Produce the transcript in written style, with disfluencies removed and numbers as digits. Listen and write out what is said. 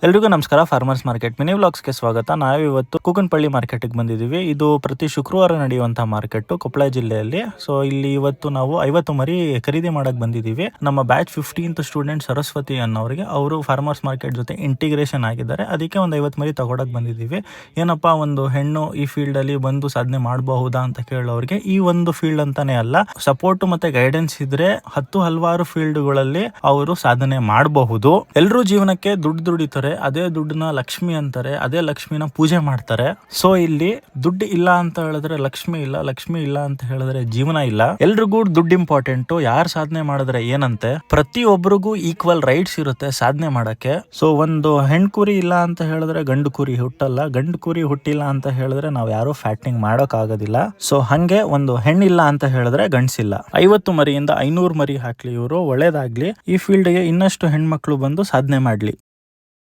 ಎಲ್ರಿಗೂ ನಮಸ್ಕಾರ. Farmers market mini ವ್ಲಾಗ್ಸ್ಗೆ ಸ್ವಾಗತ. ನಾವಿವತ್ತು ಕೂಕನಪಳ್ಳಿ ಮಾರ್ಕೆಟ್ಗೆ ಬಂದಿದ್ದೀವಿ. ಇದು ಪ್ರತಿ ಶುಕ್ರವಾರ ನಡೆಯುವಂಥ ಮಾರ್ಕೆಟ್ ಕೊಪ್ಪಳ ಜಿಲ್ಲೆಯಲ್ಲಿ. ಸೊ ಇಲ್ಲಿ ಇವತ್ತು ನಾವು 50 ಮರಿ ಖರೀದಿ ಮಾಡಕ್ ಬಂದಿದ್ದೀವಿ. ನಮ್ಮ ಬ್ಯಾಚ್ 15th ಸ್ಟೂಡೆಂಟ್ ಸರಸ್ವತಿ ಅನ್ನೋರಿಗೆ ಅವರು ಫಾರ್ಮರ್ಸ್ ಮಾರ್ಕೆಟ್ ಜೊತೆ ಇಂಟಿಗ್ರೇಷನ್ ಆಗಿದ್ದಾರೆ. ಅದಕ್ಕೆ ಒಂದು 50 ಮರಿ ತಗೊಳಕ್ ಬಂದಿದ್ದೀವಿ. ಏನಪ್ಪಾ ಒಂದು ಹೆಣ್ಣು ಈ ಫೀಲ್ಡ್ ಅಲ್ಲಿ ಬಂದು ಸಾಧನೆ ಮಾಡಬಹುದಾ ಅಂತ ಕೇಳೋರಿಗೆ ಈ ಒಂದು ಫೀಲ್ಡ್ ಅಂತಾನೆ ಅಲ್ಲ, ಸಪೋರ್ಟ್ ಮತ್ತೆ ಗೈಡೆನ್ಸ್ ಇದ್ರೆ ಹಲವಾರು ಫೀಲ್ಡ್ಗಳಲ್ಲಿ ಅವರು ಸಾಧನೆ ಮಾಡಬಹುದು. ಎಲ್ಲರೂ ಜೀವನಕ್ಕೆ ದುಡ್ಡು ದುಡಿತಾರೆ, ಅದೇ ದುಡ್ಡನ್ನ ಲಕ್ಷ್ಮಿ ಅಂತಾರೆ, ಅದೇ ಲಕ್ಷ್ಮಿನ ಪೂಜೆ ಮಾಡ್ತಾರೆ. ಸೊ ಇಲ್ಲಿ ದುಡ್ಡು ಇಲ್ಲ ಅಂತ ಹೇಳಿದ್ರೆ ಲಕ್ಷ್ಮಿ ಇಲ್ಲ, ಲಕ್ಷ್ಮಿ ಇಲ್ಲ ಅಂತ ಹೇಳಿದ್ರೆ ಜೀವನ ಇಲ್ಲ. ಎಲ್ರಿಗೂ ದುಡ್ಡು ಇಂಪಾರ್ಟೆಂಟ್. ಯಾರು ಸಾಧನೆ ಮಾಡಿದ್ರೆ ಏನಂತೆ, ಪ್ರತಿಯೊಬ್ಬರಿಗೂ ಈಕ್ವಲ್ ರೈಟ್ಸ್ ಇರುತ್ತೆ ಸಾಧನೆ ಮಾಡಕ್ಕೆ. ಸೊ ಒಂದು ಹೆಣ್ ಕುರಿ ಇಲ್ಲ ಅಂತ ಹೇಳಿದ್ರೆ ಗಂಡು ಕುರಿ ಹುಟ್ಟಲ್ಲ, ಗಂಡು ಕುರಿ ಹುಟ್ಟಿಲ್ಲ ಅಂತ ಹೇಳಿದ್ರೆ ನಾವ್ ಯಾರು ಫ್ಯಾಟಿಂಗ್ ಮಾಡೋಕ್ ಆಗೋದಿಲ್ಲ. ಸೊ ಹಂಗೆ ಒಂದು ಹೆಣ್ಣಿಲ್ಲ ಅಂತ ಹೇಳಿದ್ರೆ ಗಂಡ್ಸಿಲ್ಲ. 50 ಮರಿಯಿಂದ 500 ಮರಿ ಹಾಕ್ಲಿ ಇವರು, ಒಳ್ಳೇದಾಗ್ಲಿ. ಈ ಫೀಲ್ಡ್ಗೆ ಇನ್ನಷ್ಟು ಹೆಣ್ಮಕ್ಳು ಬಂದು ಸಾಧನೆ ಮಾಡ್ಲಿ.